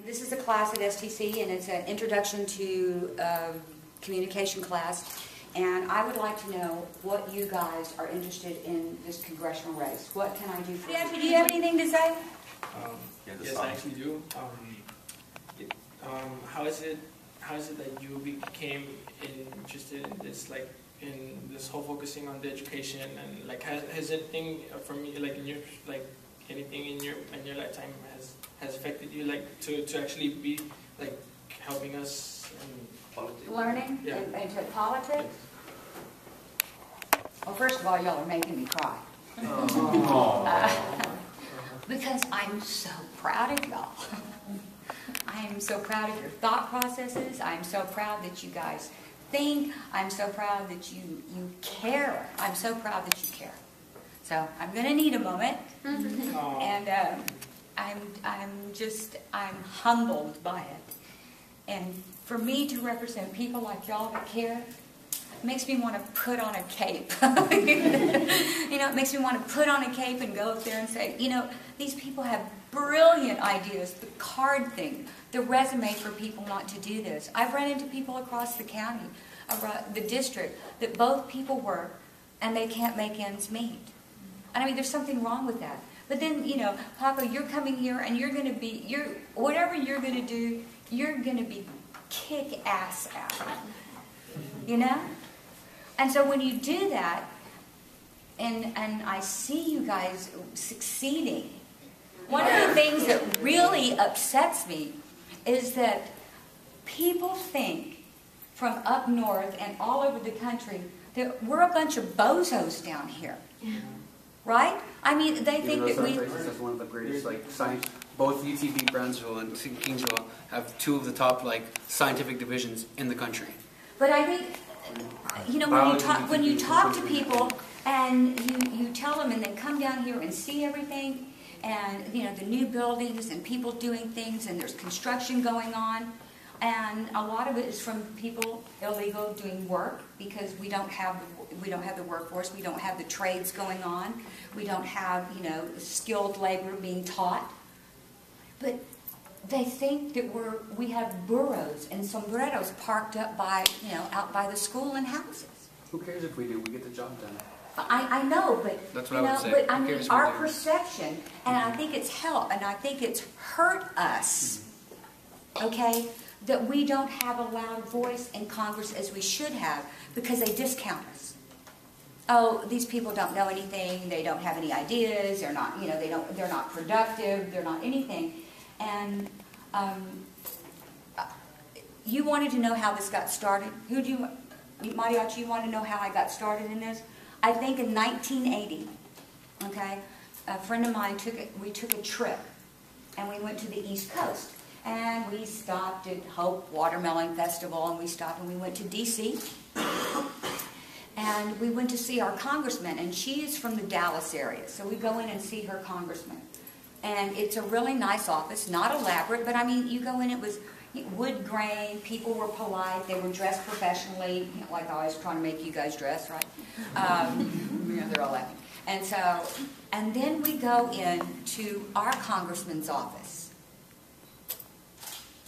This is a class at STC, and it's an introduction to communication class. And I would like to know what you guys are interested in this congressional race. What can I do for you? Do you have anything to say? Yes, I actually do. How is it that you became interested in this, like, in this whole focusing on the education, and like has anything from you, like in your, like anything in your lifetime has affected you, like to actually be like helping us in politics? Learning into politics? Well, first of all, y'all are making me cry. Because I'm so proud of y'all. I am so proud of your thought processes. I'm so proud that you guys think. I'm so proud that you care. I'm so proud that you care. So I'm going to need a moment. And I'm humbled by it. And for me to represent people like y'all that care, makes me want to put on a cape. You know, it makes me want to put on a cape and go up there and say, you know, these people have brilliant ideas. The card thing, the resume for people not to do this. I've run into people across the county, the district, that both people work and they can't make ends meet. And I mean, there's something wrong with that. But then, you know, Paco, you're coming here and you're going to be, whatever you're going to do, you're going to be kick-ass at it. You know? And so when you do that, and I see you guys succeeding, one of the things that really upsets me is that people think from up north and all over the country that we're a bunch of bozos down here. Right? I mean, they think that we... That's one of the greatest, like, science... Both UTB, Brownsville, and Kingsville have two of the top, like, scientific divisions in the country. But I think... You know, when you talk to people and you tell them and they come down here and see everything and, you know, the new buildings and people doing things and there's construction going on, and a lot of it is from people illegal doing work because we don't have the workforce, we don't have the trades going on, we don't have, you know, skilled labor being taught. But they think that we have burros and sombreros parked up by, you know, out by the school and houses. Who cares if we do? We get the job done. I know, but that's what I would say. But I mean, our perception, and I think it's helped, and I think it's hurt us. Okay, that we don't have a loud voice in Congress as we should have because they discount us. Oh, these people don't know anything. They don't have any ideas. They're not, you know, they're not productive. They're not anything. And you wanted to know how this got started. Mariachi, you want to know how I got started in this? I think in 1980, okay, a friend of mine we took a trip, and we went to the East Coast. And we stopped at Hope Watermelon Festival, and we stopped and we went to D.C. And we went to see our congressman, and she is from the Dallas area. So we go in and see her congressman. And it's a really nice office, not elaborate, but I mean, you go in, it was wood grain, people were polite, they were dressed professionally, you know, like I was trying to make you guys dress, right? You know, they're all laughing. And so, and then we go in to our congressman's office.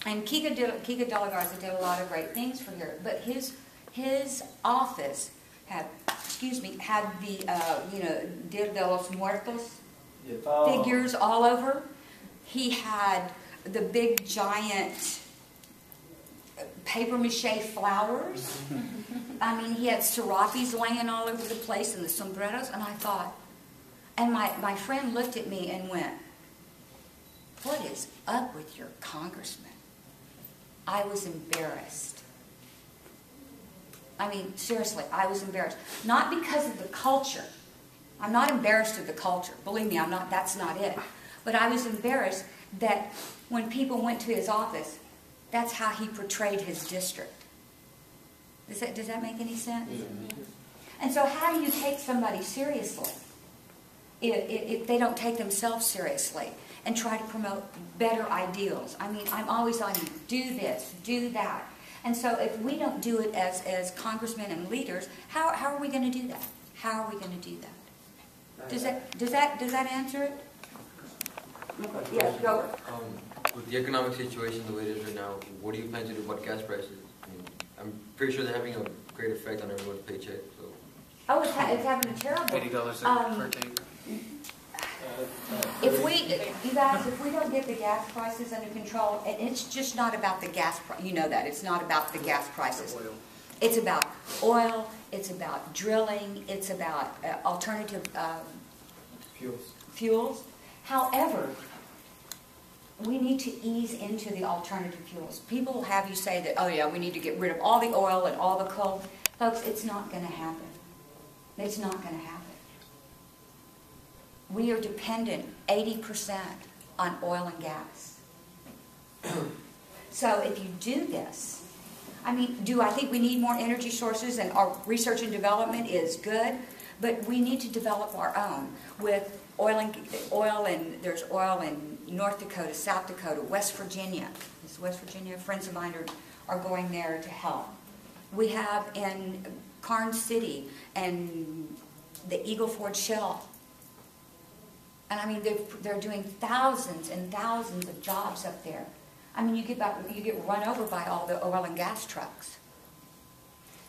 And Kika de la Garza did a lot of great things for her, but his office had the, you know, Dia de los Muertos figures all over. He had the big giant paper mache flowers. I mean, he had serapes laying all over the place and the sombreros, and I thought, and my friend looked at me and went, what is up with your congressman? I was embarrassed. I mean, seriously, I was embarrassed. Not because of the culture. I'm not embarrassed of the culture. Believe me, I'm not. That's not it. But I was embarrassed that when people went to his office, that's how he portrayed his district. Does that make any sense? Mm-hmm. And so how do you take somebody seriously if they don't take themselves seriously and try to promote better ideals? I mean, I'm always on you. Do this, do that. And so if we don't do it as congressmen and leaders, how are we going to do that? How are we going to do that? Does that answer it? Okay. Yeah, go. With the economic situation the way it is right now, what do you plan to do about gas prices? I mean, I'm pretty sure they're having a great effect on everyone's paycheck. So. Oh, it's having a terrible. $80 per tank. If you guys, if we don't get the gas prices under control, and it's just not about the gas price, you know that, it's not about the gas prices. Oil. It's about oil, it's about drilling, it's about alternative fuels. However, we need to ease into the alternative fuels. People will have you say that, oh yeah, we need to get rid of all the oil and all the coal. Folks, it's not going to happen. It's not going to happen. We are dependent 80% on oil and gas. So if you do this, I mean, do I think we need more energy sources, and our research and development is good, but we need to develop our own with oil, and there's oil in North Dakota, South Dakota, West Virginia. West Virginia, friends of mine are going there to help. We have in Karnes City and the Eagle Ford Shale. And I mean, they're doing thousands and thousands of jobs up there. I mean, you get run over by all the oil and gas trucks.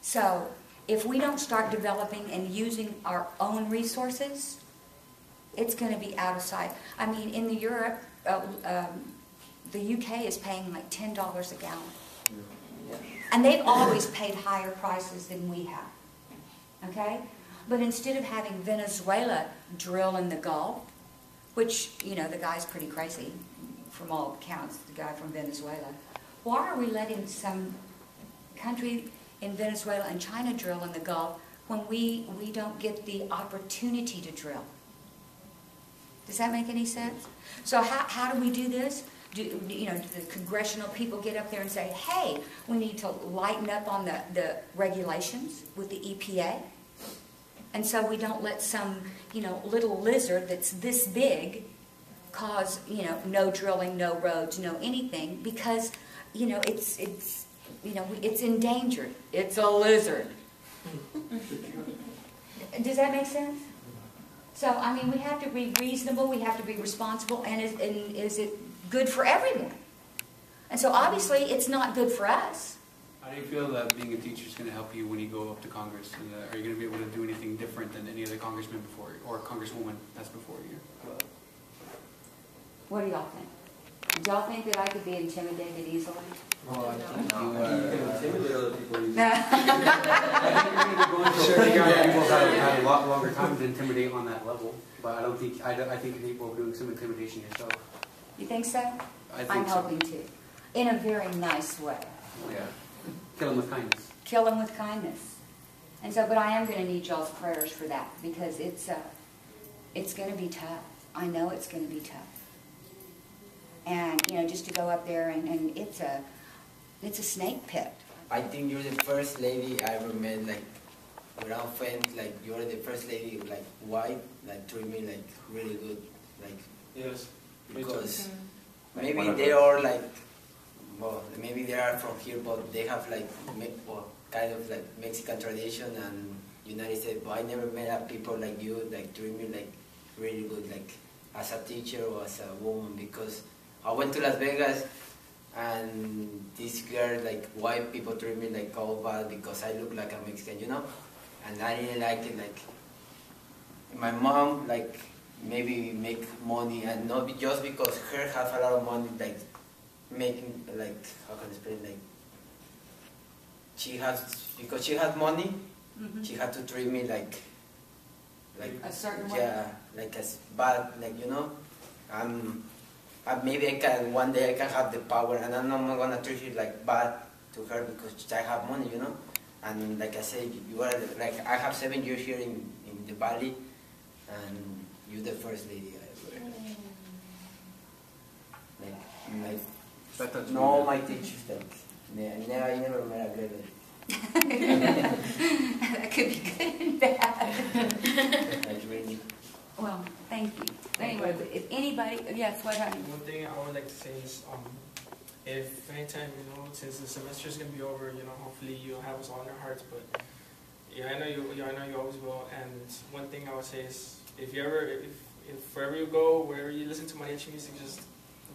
So if we don't start developing and using our own resources, it's going to be out of sight. I mean, in Europe, the UK is paying like $10 a gallon. And they've always paid higher prices than we have. Okay? But instead of having Venezuela drill in the Gulf, which, you know, the guy's pretty crazy from all accounts, the guy from Venezuela, why are we letting some country in Venezuela and China drill in the Gulf when we don't get the opportunity to drill? Does that make any sense? So how do we do this? Do the congressional people get up there and say, hey, we need to lighten up on the regulations with the EPA? And so we don't let some, little lizard that's this big cause, no drilling, no roads, no anything, because, it's endangered. It's a lizard. Does that make sense? So, I mean, we have to be reasonable, we have to be responsible, and is it good for everyone? And so obviously it's not good for us. How do you feel that being a teacher is going to help you when you go up to Congress? And, are you going to be able to do anything different than any other congressman before you, or congresswoman that's before you? What do y'all think? Do y'all think that I could be intimidated easily? Well, I think you intimidate other people. I think you're going to be going to people that have had a lot longer time to intimidate on that level. But I think you're capable of doing some intimidation yourself. You think so? I think I'm so. hoping to. In a very nice way. Yeah. Kill them with kindness. Kill them with kindness. And so, but I am going to need y'all's prayers for that, because it's going to be tough. I know it's going to be tough. And, just to go up there and it's a snake pit. I think you're the first lady I ever met, like, without offense, like, you're the first lady, like, white, like, treat me, like, really good, like, Yes. because maybe they are, like, well, maybe they are from here, but they have, like, kind of, like, Mexican tradition and United States, but I never met a people like you, like, treat me, like, really good, like, as a teacher or as a woman, because I went to Las Vegas, and this girl, like, white people treat me like all bad because I look like a Mexican, and I didn't like it. Like, my mom, like, maybe make money, and not just because her have a lot of money, like, making, like, how can I explain, like, because she had money, she had to treat me like A certain way? yeah, like as bad, like, maybe one day I can have the power, and I'm not gonna treat you like bad to her because I have money, And like I said, you are like, I have 7 years here in the valley, and you're the first lady I ever. Like no, my teachers, like, I never met a girl like. That could be good and bad. Like, really. Well, thank you. Anyway, if anybody, yes, what happened? One thing I would like to say is, if anytime, since the semester is going to be over, hopefully you'll have us all in your hearts, but yeah, I know you always will. And one thing I would say is, if wherever you go, wherever you listen to mariachi music, just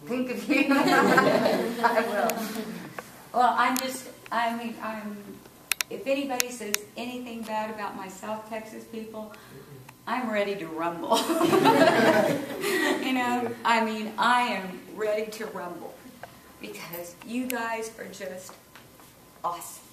think of you. I will. Well, if anybody says anything bad about my South Texas people, I'm ready to rumble. You know, I am ready to rumble because you guys are just awesome.